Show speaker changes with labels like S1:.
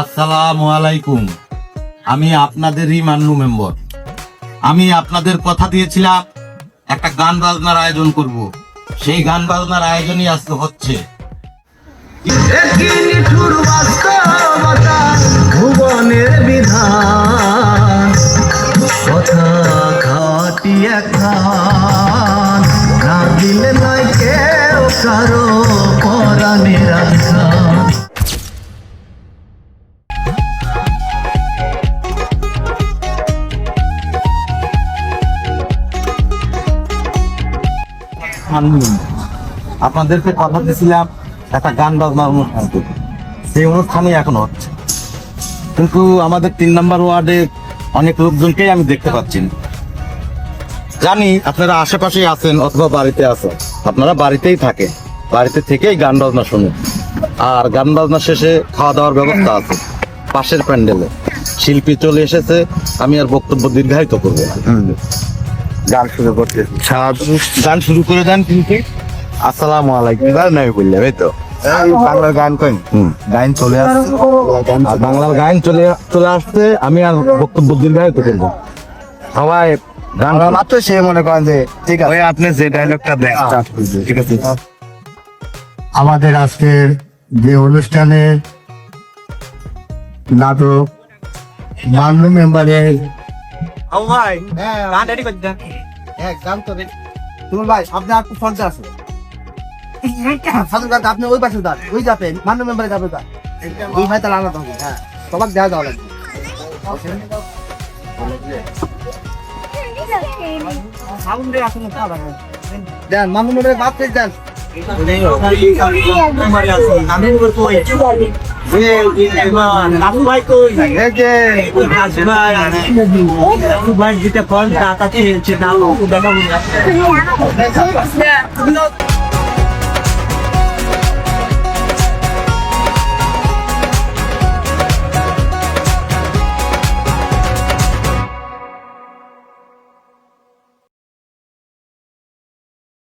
S1: আসসালামু আলাইকুম। আমি আপনাদেরই মান্নু মেম্বার। আমি আপনাদের কথা দিয়েছিলাম একটা গান বাজনার আয়োজন করব, সেই গান বাজনার আয়োজনই আজকে হচ্ছে।
S2: ভুবনের বিধান কথা খাটি একখান না দিলে নয় কেউ কারো পরাণের আঘাত।
S1: আপনাদেরকে কথা দিয়েছিলাম একটা গান বাজনার অনুষ্ঠান করব, সেই অনুষ্ঠানই এখন হচ্ছে। কিন্তু আমাদের 3 নম্বর ওয়ার্ডে অনেক লোকজনকেই আমি দেখতে পাচ্ছি না। জানি আপনারা আশেপাশেই আছেন অথবা বাড়িতে আছেন, আপনারা বাড়িতেই থাকেন, বাড়িতে থেকেই গান বাজনা শুনুন। আর গান বাজনা শেষে খাওয়া দাওয়ার ব্যবস্থা আছে পাশের প্যান্ডেলে। শিল্পী চলে এসেছে, আমি আর বক্তব্য দীর্ঘায়িত করবো না।
S3: গান শুরু করতে
S1: গান শুরু করে দেন। কিন্তু
S3: আসসালামু আলাইকুম গান নাই বললাম, এই তো বাংলার গান কই গান চলে আসছে,
S1: আর বাংলার গান চলে আসছে, আমি আর বক্তব্য দীর্ঘায়িত করবো। সবাই গান
S3: মাত্র সে মনে করেন যে ঠিক আছে,
S1: ওই আপনি যে ডায়লগটা দেন
S3: ঠিক আছে।
S4: আমাদের আজকের যে অনুষ্ঠানের নাটক মান্নু মেম্বারের
S3: তুমি ভাই আপনি আর খুব ফন্টে আছে সাধু গান আপনি ওই পাশে দাঁড় ওই যাবেন মান্নু মেম্বারে যাবে দাঁড় ওই ভাই তাহলে আলাদা হবে। হ্যাঁ সবাক দেওয়া যাওয়া লাগবে। দেন মান্নু মেম্বারে বাদ থেকে দেন।
S2: ভাই যেটা ফল